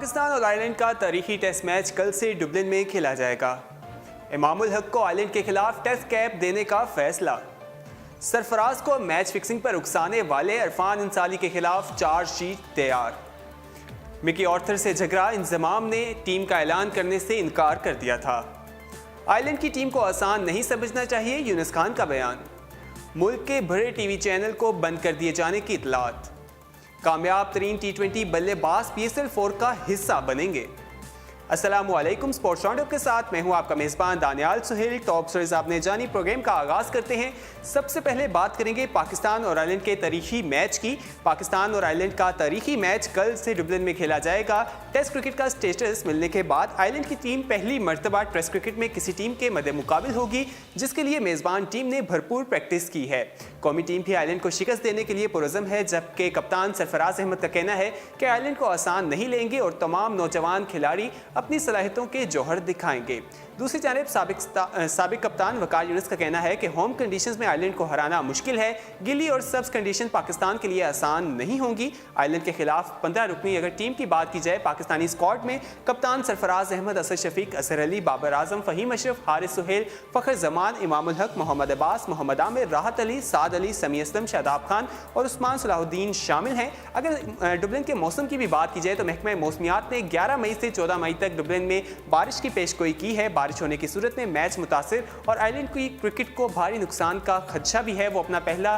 पाकिस्तान और आयरलैंड का तारीखी टेस्ट मैच कल से डुबलिन में खेला जाएगा। इमामुल हक को आयरलैंड के खिलाफ टेस्ट कैप देने का फैसला। सरफराज को मैच फिक्सिंग पर उकसाने वाले इरफान अंसारी के खिलाफ चार्जशीट तैयार। मिकी ऑर्थर से झगड़ा, इंजमाम ने टीम का ऐलान करने से इनकार कर दिया था। आयरलैंड की टीम को आसान नहीं समझना चाहिए, यूनुस खान का बयान। मुल्क के बड़े टीवी चैनल को बंद कर दिए जाने की इतलात। कामयाब तरीन टी20 बल्लेबाज PSL 4 का हिस्सा बनेंगे। अस्सलामुअलैकुम, स्पोर्ट्स राउंडअप के साथ मैं हूं आपका मेज़बान दानियाल सुहेल। टॉप स्टोरीज आपने जानी, प्रोग्राम का आगाज़ करते हैं। सबसे पहले बात करेंगे पाकिस्तान और आयरलैंड के तारीखी मैच की। पाकिस्तान और आयरलैंड का तारीखी मैच कल से डुबलिन में खेला जाएगा। टेस्ट क्रिकेट का स्टेटस मिलने के बाद आयरलैंड की टीम पहली मरतबा टेस्ट क्रिकेट में किसी टीम के मद्दे मुकाबिल होगी, जिसके लिए मेज़बान टीम ने भरपूर प्रैक्टिस की है। कौमी टीम भी आयरलैंड को शिकस्त देने के लिए पुरज़म है, जबकि कप्तान सरफराज अहमद का कहना है कि आयरलैंड को आसान नहीं लेंगे और तमाम नौजवान खिलाड़ी अपनी सलाहियतों के जौहर दिखाएंगे। दूसरी जानिब साबिक कप्तान वकार यूनुस का कहना है कि होम कंडीशंस में आयरलैंड को हराना मुश्किल है। गिली और सब्ज कंडीशन पाकिस्तान के लिए आसान नहीं होंगी। आयरलैंड के खिलाफ 15 रुकनी अगर टीम की बात की जाए, पाकिस्तानी स्क्वाड में कप्तान सरफराज अहमद, असद शफीक, असर अली, बाबर आजम, फहीम अशरफ, हारिस सुहेल, फ़खर जमान, इमामुल हक, मोहम्मद अब्बास, मोहम्मद आमिर, राहत अली, साद अली, समी असलम, शादाब खान और उस्मान सलाहुद्दीन शामिल हैं। अगर डुबलिन के मौसम की भी बात की जाए तो महकमा मौसमियात ने 11 मई से 14 मई तक डुबलिन में बारिश की पेशगोई की है। बारिश होने की सूरत में मैच मुतासिर और आयरलैंड की क्रिकेट को भारी नुकसान का खदशा भी है। वो अपना पहला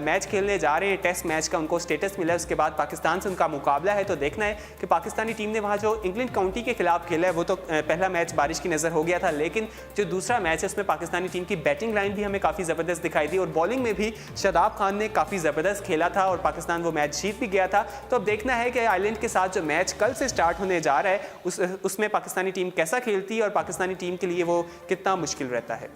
मैच खेलने जा रहे हैं, टेस्ट मैच का उनको स्टेटस मिला है। उसके बाद पाकिस्तान से उनका मुकाबला है, तो देखना है कि पाकिस्तानी टीम ने वहाँ जो इंग्लैंड काउंटी के खिलाफ खेला है, वो तो पहला मैच बारिश की नज़र हो गया था, लेकिन जो दूसरा मैच है उसमें पाकिस्तानी टीम की बैटिंग लाइन भी हमें काफ़ी ज़बरदस्त दिखाई दी और बॉलिंग में भी शादाब खान ने काफ़ी ज़बरदस्त खेला था और पाकिस्तान वो मैच जीत भी गया था। तो अब देखना है कि आयरलैंड के साथ जो मैच कल से स्टार्ट होने जा रहा है उसमें पाकिस्तानी टीम कैसा खेलती है और पाकिस्तानी टीम के लिए वो कितना मुश्किल रहता है।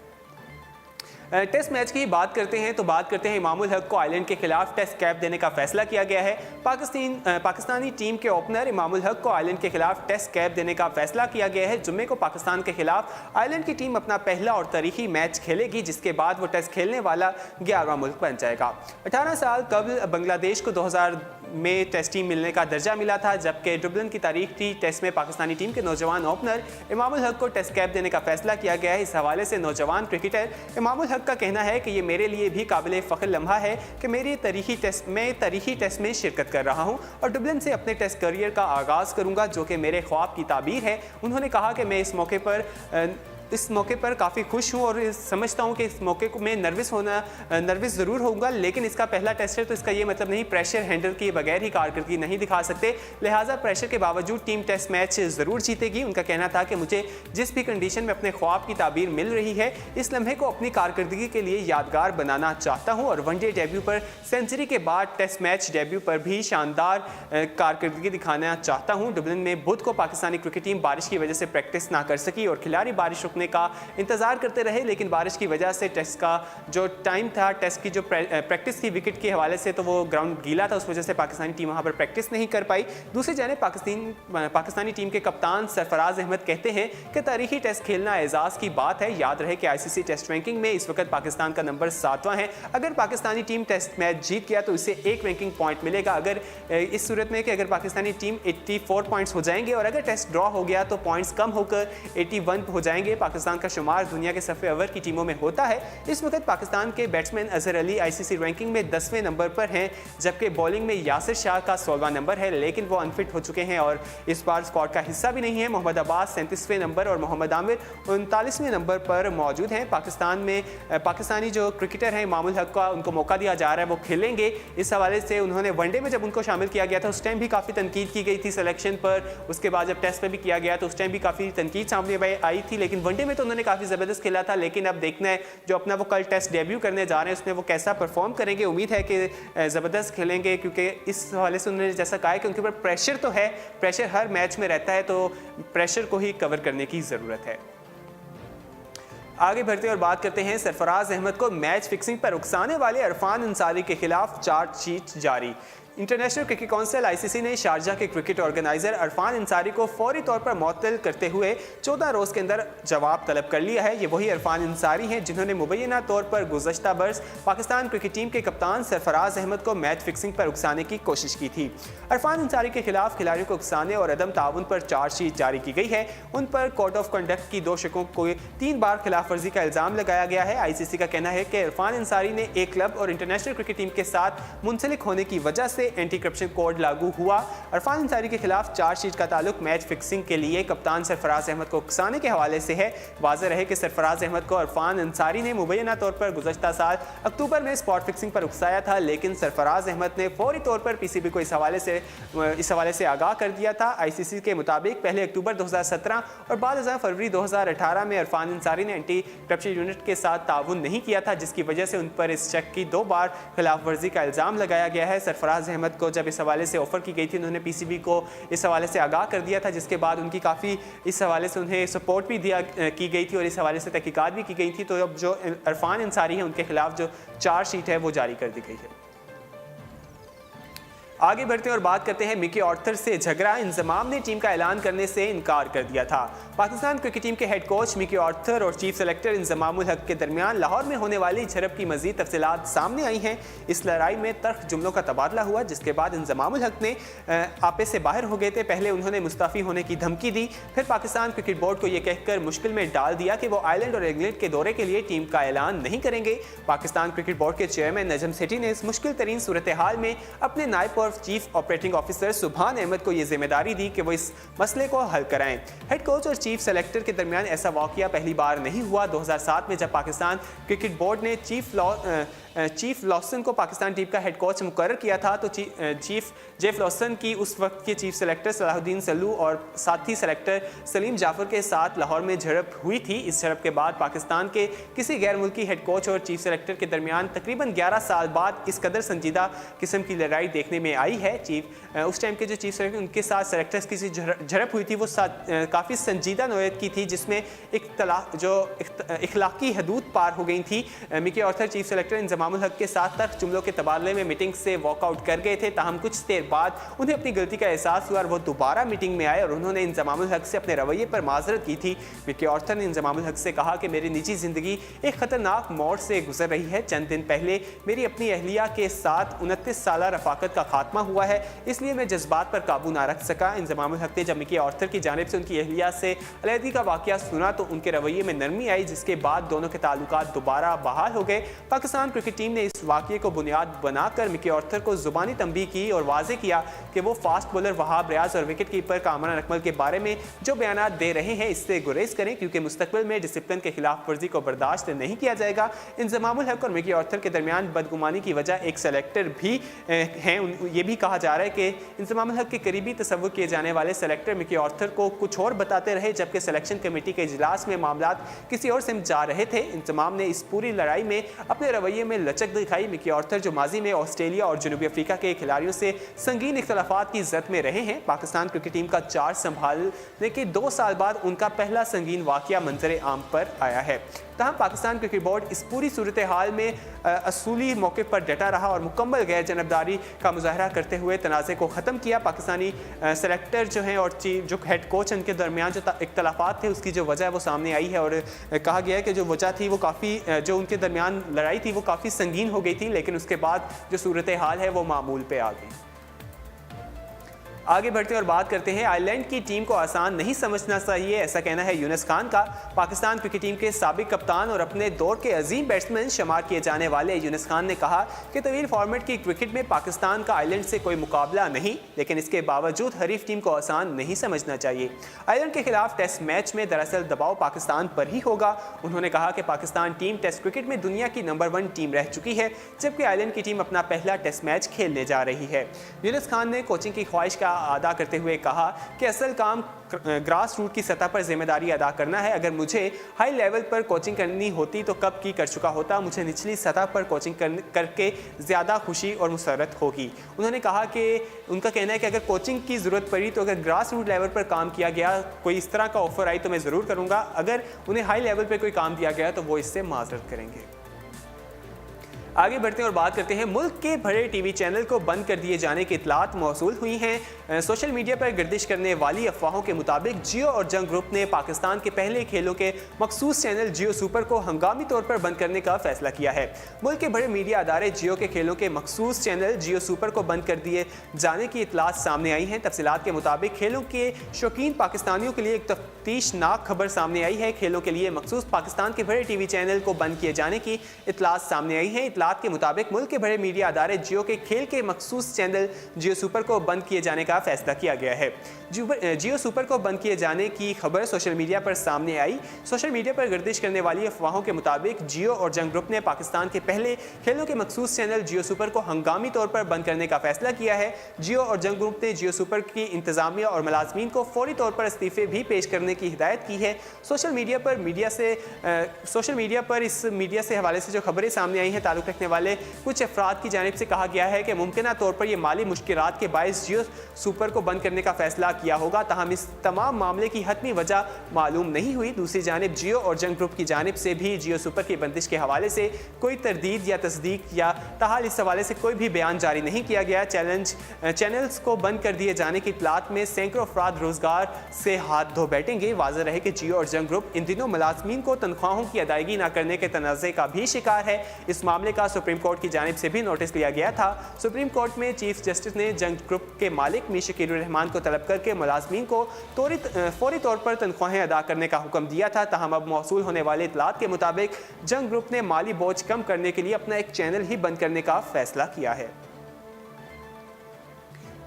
टेस्ट मैच की बात करते हैं तो बात करते हैं इमामुल हक को आयरलैंड के खिलाफ टेस्ट कैप देने का फैसला किया गया है। पाकिस्तानी टीम के ओपनर इमामुल हक को आयरलैंड के खिलाफ टेस्ट कैप देने का फैसला किया गया है। जुम्मे को पाकिस्तान के खिलाफ आयरलैंड की टीम अपना पहला और तारीखी मैच खेलेगी, जिसके बाद वो टेस्ट खेलने वाला 11वां मुल्क बन जाएगा। 18 साल कबल बांग्लादेश को 2000 में टेस्ट टीम मिलने का दर्जा मिला था, जबकि डुबलिन की तारीखी टेस्ट में पाकिस्तानी टीम के नौजवान ओपनर इमामुल हक को टेस्ट कैप देने का फैसला किया गया है। इस हवाले से नौजवान क्रिकेटर इमामुल हक का कहना है कि ये मेरे लिए भी काबिल फ़ख्र लम्हा है कि मेरी तारीखी टेस्ट में शिरकत कर रहा हूँ और डुबलिन से अपने टेस्ट करियर का आगाज़ करूँगा, जो कि मेरे ख्वाब की ताबीर है। उन्होंने कहा कि मैं इस मौके पर काफ़ी खुश हूँ और समझता हूँ कि इस मौके को मैं नर्वस ज़रूर होऊंगा, लेकिन इसका पहला टेस्ट है तो इसका ये मतलब नहीं प्रेशर हैंडल किए बगैर ही कारकर्दगी नहीं दिखा सकते, लिहाजा प्रेशर के बावजूद टीम टेस्ट मैच ज़रूर जीतेगी। उनका कहना था कि मुझे जिस भी कंडीशन में अपने ख्वाब की ताबीर मिल रही है, इस लम्हे को अपनी कारकर्दगी के लिए यादगार बनाना चाहता हूँ और वनडे डेब्यू पर सेंचुरी के बाद टेस्ट मैच डेब्यू पर भी शानदार कारकर्दगी दिखाना चाहता हूँ। डुबलिन में बुध को पाकिस्तानी क्रिकेट टीम बारिश की वजह से प्रैक्टिस ना कर सकी और खिलाड़ी बारिश का इंतजार करते रहे, लेकिन बारिश की वजह से टेस्ट का जो टाइम था, टेस्ट की जो प्रैक्टिस थी विकेट के हवाले से, तो वो ग्राउंड गीला था, उस वजह से पाकिस्तानी टीम वहां पर प्रैक्टिस नहीं कर पाई। दूसरी जानिब पाकिस्तानी टीम के कप्तान सरफराज अहमद कहते हैं कि तारीखी टेस्ट खेलना एजाज की बात है। याद रहे कि ICC टेस्ट रैंकिंग में इस वक्त पाकिस्तान का नंबर 7वां है। अगर पाकिस्तानी टीम टेस्ट मैच जीत गया तो इसे 1 रैंकिंग पॉइंट मिलेगा। अगर इस सूरत में कि अगर पाकिस्तानी टीम 84 पॉइंट्स हो जाएंगे और अगर टेस्ट ड्रॉ हो गया तो पॉइंट्स कम होकर 81 हो जाएंगे। पाकिस्तान का शुमार दुनिया के सफ़े अव्वल की टीमों में होता है। इस वक्त पाकिस्तान के batsman Azhar Ali ICC ranking में 10वें नंबर पर हैं, जबकि बॉलिंग में यासिर शाह का 16वां नंबर है, लेकिन वो अनफिट हो चुके हैं और इस बार स्क्वाड का हिस्सा भी नहीं है। मोहम्मद अब्बास 37वें नंबर और मोहम्मद आमिर 39वें नंबर पर मौजूद हैं। पाकिस्तानी जो क्रिकेटर हैं इमामुल हक का उनको मौका दिया जा रहा है, वो खेलेंगे। इस हवाले से उन्होंने वनडे में जब उनको शामिल किया गया था उस टाइम भी काफ़ी तनकीद की गई थी सिलेक्शन पर, उसके बाद जब टेस्ट में भी किया गया तो उस टाइम भी काफ़ी तनकीद सामने आई थी, लेकिन वनडे में तो उन्होंने काफ़ी ज़बरदस्त खेला था। लेकिन अब देखना है जो अपना वो कल टेस्ट डेब्यू करने जा रहे हैं उसमें वो कैसा परफॉर्म करेंगे। उम्मीद है कि ज़बरदस्त खेलेंगे, क्योंकि इस हवाले से उन्होंने जैसा कहा है कि उनके ऊपर प्रेशर तो है, प्रेशर हर मैच में रहता है, तो प्रेशर को ही कवर करने की ज़रूरत है। आगे बढ़ते और बात करते हैं सरफराज अहमद को मैच फिक्सिंग पर उकसाने वाले इरफान अंसारी के खिलाफ चार्जशीट जारी। इंटरनेशनल क्रिकेट काउंसिल आईसीसी ने शारजा के क्रिकेट ऑर्गेनाइजर इरफान अंसारी को फौरी तौर पर मुअत्तल करते हुए 14 रोज़ के अंदर जवाब तलब कर लिया है। ये वही इरफान अंसारी हैं जिन्होंने मुबैना तौर पर गुज़श्ता बरस पाकिस्तान क्रिकेट टीम के कप्तान सरफराज अहमद को मैच फिक्सिंग पर उकसाने की कोशिश की थी। इरफान अंसारी के खिलाफ खिलाड़ियों को उकसाने और अदम ताउन पर चार्जशीट जारी की गई है। उन पर कोड ऑफ कंडक्ट की 2 शकों को 3 बार खिलाफ वर्जी का इल्ज़ाम लगाया गया है। आईसीसी का कहना है कि इरफान अंसारी ने एक क्लब और इंटरनेशनल क्रिकेट टीम के साथ मुंसलिक होने की वजह से एंटी करप्शन कोड लागू हुआ। इरफान अंसारी के खिलाफ चार्जशीट का ताल्लुक मैच फिक्सिंग के लिए कप्तान सरफराज अहमद को उकसाने के हवाले से है। वाज़ेह रहे कि सरफराज अहमद को इरफान अंसारी ने मुबैना तौर पर गुज़श्ता साल अक्टूबर में स्पॉट फिक्सिंग पर उकसाया था, लेकिन सरफराज अहमद ने फौरी तौर पर पीसीबी को इस हवाले से आगाह कर दिया था। आईसीसी के मुताबिक पहले अक्टूबर 2017 और बाद फरवरी 2018 में इरफान अंसारी ने एंटी करप्शन यूनिट के साथ ताउन नहीं किया था, जिसकी वजह से उन पर इस शक की 2 बार खिलाफ वर्जी का इल्ज़ाम लगाया गया है। सरफराज अहमद को जब इस हवाले से ऑफर की गई थी, उन्होंने पीसीबी को इस हवाले से आगाह कर दिया था, जिसके बाद उनकी काफ़ी इस हवाले से उन्हें सपोर्ट भी की गई थी और इस हवाले से तहकीकात भी की गई थी। तो अब जो इरफान अंसारी है उनके खिलाफ जो चार्जशीट है वो जारी कर दी गई है। आगे बढ़ते हैं और बात करते हैं मिकी आर्थर से। झगड़ा इंजमाम ने टीम का ऐलान करने से इनकार कर दिया था। पाकिस्तान क्रिकेट टीम के हेड कोच मिकी आर्थर और चीफ सेलेक्टर इंजमामुल हक के दरमियान लाहौर में होने वाली झड़प की मजीद तफसीलात सामने आई हैं। इस लड़ाई में तल्ख जुमलों का तबादला हुआ, जिसके बाद इंजमामुल हक ने आपे से बाहर हो गए थे। पहले उन्होंने मुस्तफ़ी होने की धमकी दी, फिर पाकिस्तान क्रिकेट बोर्ड को यह कहकर मुश्किल में डाल दिया कि वो आयरलैंड और इंग्लैंड के दौरे के लिए टीम का ऐलान नहीं करेंगे। पाकिस्तान क्रिकेट बोर्ड के चेयरमैन नजम सेठी ने इस मुश्किल तरीन सूरत हाल में अपने नायब और चीफ ऑपरेटिंग ऑफिसर सुभान अहमद को यह जिम्मेदारी दी कि वो इस मसले को हल कराएं। हेड कोच और चीफ सेलेक्टर के दरमियान ऐसा वाकया पहली बार नहीं हुआ। 2007 में जब पाकिस्तान क्रिकेट बोर्ड ने चीफ लॉसन को पाकिस्तान टीम का हेड कोच मुकर्रर किया था, तो चीफ जेफ लॉसन की उस वक्त के चीफ सेलेक्टर सलाहुद्दीन सल्लू और साथी सेलेक्टर सलीम जाफर के साथ लाहौर में झड़प हुई थी। इस झड़प के बाद पाकिस्तान के किसी गैर मुल्की हेड कोच और चीफ सेलेक्टर के दरमियान तकरीबन 11 साल बाद इस कदर संजीदा किस्म की लड़ाई देखने में आई है। उस टाइम के जो चीफ सेलेक्टर उनके साथ सेलेक्टर्स की झड़प हुई थी वो काफ़ी संजीदा नौयत की थी, जिसमें इखलाकी हदूद पार हो गई थी। Mickey Arthur chief selector Inzamam-ul हक के साथ तक जुमलों के तबादले में मीटिंग से वॉकआउट कर गए थे। ताहम कुछ देर बाद उन्हें अपनी गलती का एहसास हुआ और वो दोबारा मीटिंग में आए और उन्होंने इंजमामुल हक से अपने रवैये पर माजरत की थी। मिकी आर्थर ने इंजमामुल हक से कहा कि मेरी निजी ज़िंदगी एक ख़तरनाक मोड़ से गुजर रही है। चंद दिन पहले मेरी अपनी अहलिया के साथ 29 साल रफाकत का खात्मा हुआ है, इसलिए मैं जज्बात पर काबू ना रख सका। इंजमामुल हक ने जब मिकी आर्थर की जानिब से उनकी अहलिया से अलहदगी का वाक़या सुना तो उनके रवैये में नरमी आई, जिसके बाद दोनों के ताल्लुकात दोबारा बहाल हो गए। पाकिस्तान क्रिकेट टीम ने इस वाक़ये को बुनियाद बनाकर मिकी आर्थर को ज़ुबानी तंबीह की और वाज़ेह किया कि वो फास्ट बॉलर वहाब रियाज और विकेट कीपर कामरान अकमल के बारे में जो बयानात दे रहे हैं इससे गुरेज करें, क्योंकि मुस्तकबिल में डिसिप्लिन के खिलाफ वर्जी को बर्दाश्त नहीं किया जाएगा। इंजमामुल हक और मिकी आर्थर के दरमियान बदगुमानी की वजह एक सेलेक्टर भी हैं। ये भी कहा जा रहा है कि इंजमामुल हक के करीबी तस्वुर किए जाने वाले सेलेक्टर मिकी आर्थर को कुछ और बताते रहे, जबकि सिलेक्शन कमेटी के इजलास में मामला किसी और सिमत जा रहे थे। इंजमाम ने इस पूरी लड़ाई में अपने रवैये में लचक दिखाई। मिकी आर्थर जो माजी में ऑस्ट्रेलिया और जनूबी अफ्रीका के खिलाड़ियों से संगीन इख्तलाफात की जद में रहे हैं, पाकिस्तान क्रिकेट टीम का चार्ज संभालने के 2 साल बाद उनका पहला संगीन वाकया मंजर आम पर आया है। तहम पाकिस्तान क्रिकेट बोर्ड इस पूरी सूरत हाल में असूली मौके पर डटा रहा और मुकम्मल गैर जानबदारी का मुजाहरा करते हुए तनाज़े को ख़त्म किया। पाकिस्तानी सेलेक्टर जो हैं और जो हेड कोच उनके दरमियान जो इख्तलाफात थे उसकी जो वजह है वो सामने आई है और कहा गया है कि जो वजह थी वो काफ़ी जो उनके दरमियान लड़ाई थी वो काफ़ी संगीन हो गई थी, लेकिन उसके बाद जो सूरत हाल है वो मामूल पे आ गई। आगे बढ़ते हैं और बात करते हैं आयरलैंड की टीम को आसान नहीं समझना चाहिए, ऐसा कहना है यूनुस खान का। पाकिस्तान क्रिकेट टीम के साबिक कप्तान और अपने दौर के अजीम बैट्समैन शुमार किए जाने वाले यूनुस खान ने कहा कि तवील फॉर्मेट की क्रिकेट में पाकिस्तान का आयरलैंड से कोई मुकाबला नहीं, लेकिन इसके बावजूद हरीफ टीम को आसान नहीं समझना चाहिए। आयरलैंड के खिलाफ टेस्ट मैच में दरअसल दबाव पाकिस्तान पर ही होगा। उन्होंने कहा कि पाकिस्तान टीम टेस्ट क्रिकेट में दुनिया की नंबर 1 टीम रह चुकी है, जबकि आयरलैंड की टीम अपना पहला टेस्ट मैच खेलने जा रही है। यूनुस खान ने कोचिंग की ख्वाहिश का अदा करते हुए कहा कि असल काम ग्रास रूट की सतह पर जिम्मेदारी अदा करना है। अगर मुझे हाई लेवल पर कोचिंग करनी होती तो कब की कर चुका होता। मुझे निचली सतह पर कोचिंग करके ज़्यादा खुशी और मुसरत होगी। उन्होंने कहा कि उनका कहना है कि अगर कोचिंग की ज़रूरत पड़ी तो अगर ग्रास रूट लेवल पर काम किया गया, कोई इस तरह का ऑफर आई तो मैं ज़रूर करूँगा। अगर उन्हें हाई लेवल पर कोई काम दिया गया तो वो इससे माजरत करेंगे। आगे बढ़ते हैं और बात करते हैं मुल्क के बड़े टीवी चैनल को बंद कर दिए जाने की इतलात मौसूल हुई हैं। सोशल मीडिया पर गर्दिश करने वाली अफवाहों के मुताबिक जियो और जंग ग्रुप ने पाकिस्तान के पहले खेलों के मखसूस चैनल जियो सुपर को हंगामी तौर पर बंद करने का फैसला किया है। मुल्क के बड़े मीडिया अदारे जियो के खेलों के मखसूस चैनल जियो सुपर को बंद कर दिए जाने की इतलात सामने आई हैं। तफसीलात के मुताबिक खेलों के शौकीन पाकिस्तानियों के लिए एक तफ्तीशनाक खबर सामने आई है। खेलों के लिए मखसूस पाकिस्तान के बड़े टीवी चैनल को बंद किए जाने की इतलात सामने आई है। इतलात के मुताबिक मुल्क के बड़े मीडिया अदारे जियो के खेल के मखसूस चैनल जियो सुपर को बंद किए जाने का फैसला किया गया है। जियो सुपर को बंद किए जाने की खबर सोशल मीडिया पर सामने आई। सोशल मीडिया पर गर्दिश करने वाली अफवाहों के मुताबिक जियो और जंग ग्रुप ने पाकिस्तान के पहले खेलों के मखसूस चैनल जियो सुपर को हंगामी तौर पर बंद करने का फैसला किया है। जियो और जंग ग्रुप ने जियो सुपर की इंतजामिया और मुलाजमीन को फौरी तौर पर इस्तीफे भी पेश करने की हिदायत की है। सोशल मीडिया पर इस मीडिया से हवाले से जो खबरें सामने आई हैं, ताल्लुक रखने वाले कुछ अफराद की जानिब से कहा गया है कि मुमकिन तौर पर यह माली मुश्किलात के बायस जियो सुपर को बंद करने का फैसला किया होगा, ताहम इस तमाम मामले की हतमी वजह मालूम नहीं हुई। दूसरी जानिब जियो और जंग ग्रुप की जानिब से भी जियो सुपर की बंदिश के हवाले से कोई तरदीद या तस्दीक या ताहाल इस हवाले से कोई भी बयान जारी नहीं किया गया। चैनल्स को बंद कर दिए जाने की इतलात में सैकड़ों अफराद रोजगार से हाथ धो बैठेंगे। वाज़ेह रहे कि जियो और जंग ग्रुप इन दिनों मुलाजमीन को तनख्वाहों की अदायगी न करने के तनाज़े का भी शिकार है। इस मामले का सुप्रीम कोर्ट की जानिब से भी नोटिस लिया गया था। सुप्रीम कोर्ट में चीफ जस्टिस ने जंग ग्रुप के मालिक मीर शकीरुर रहमान को तलब करके मुलाजमीन को फौरी तौर पर तनख्वाहें अदा करने का हुक्म दिया था। ताहम अब मौसूल होने वाले इतलात के मुताबिक जंग ग्रुप ने माली बोझ कम करने के लिए अपना एक चैनल ही बंद करने का फैसला किया है।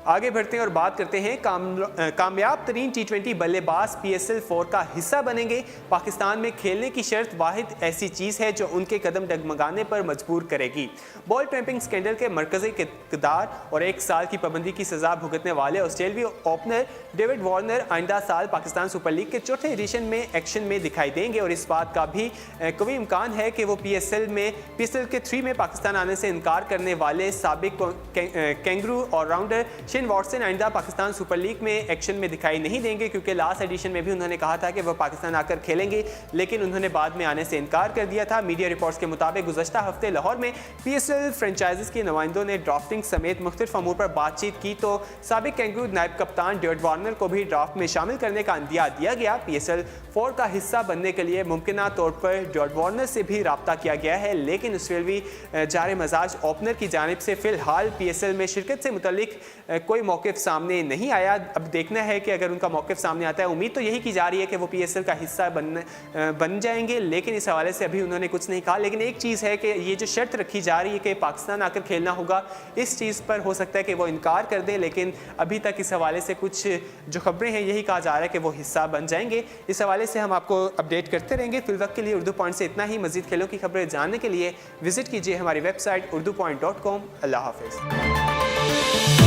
आगे बढ़ते हैं और बात करते हैं कामयाब तरीन T20 बल्लेबाज PSL 4 का हिस्सा बनेंगे। पाकिस्तान में खेलने की शर्त वाहिद ऐसी चीज़ है जो उनके कदम डगमगाने पर मजबूर करेगी। बॉल टैंपिंग स्कैंडल के मरकज़ी किरदार और 1 साल की पाबंदी की सज़ा भुगतने वाले ऑस्ट्रेलियाई ओपनर डेविड वार्नर आइंदा साल पाकिस्तान सुपर लीग के चौथे एडिशन में एक्शन में दिखाई देंगे और इस बात का भी कवी इम्कान है कि वो PSL के 3 में पाकिस्तान आने से इनकार करने वाले साबिक कैंगरू ऑलराउंडर शेन वॉटसन आइंदा पाकिस्तान सुपर लीग में एक्शन में दिखाई नहीं देंगे, क्योंकि लास्ट एडिशन में भी उन्होंने कहा था कि वह पाकिस्तान आकर खेलेंगे, लेकिन उन्होंने बाद में आने से इनकार कर दिया था। मीडिया रिपोर्ट्स के मुताबिक गुज़श्ता हफ्ते लाहौर में PSL फ्रेंचाइजीज के नुमाइंदों ने ड्राफ्टिंग समेत मुख्तलिफ अमूर पर बातचीत की तो साबिक कैंगरू नायब कप्तान डेविड वार्नर को भी ड्राफ्ट में शामिल करने का अंदिया दिया गया। PSL 4 का हिस्सा बनने के लिए मुमकिन तौर पर डेविड वार्नर से भी रब्ता किया गया है, लेकिन ऑस्ट्रेलियाई जार मजाज ओपनर की जानिब से फिलहाल PSL में शिरकत से मुतल्लिक कोई मौक़िफ़ सामने नहीं आया। अब देखना है कि अगर उनका मौक़िफ़ सामने आता है, उम्मीद तो यही की जा रही है कि वो PSL का हिस्सा बन जाएंगे, लेकिन इस हवाले से अभी उन्होंने कुछ नहीं कहा। लेकिन एक चीज़ है कि ये जो शर्त रखी जा रही है कि पाकिस्तान आकर खेलना होगा, इस चीज़ पर हो सकता है कि वो इनकार कर दें, लेकिन अभी तक इस हवाले से कुछ जो खबरें हैं यही कहा जा रहा है कि वो हिस्सा बन जाएंगे। इस हवाले से हम आपको अपडेट करते रहेंगे। फिल वक्त के लिए उर्दू पॉइंट से इतना ही। मज़ीद खेलों की खबरें जानने के लिए विजिट कीजिए हमारी वेबसाइट urdupoint.com। अल्लाह हाफ़िज़।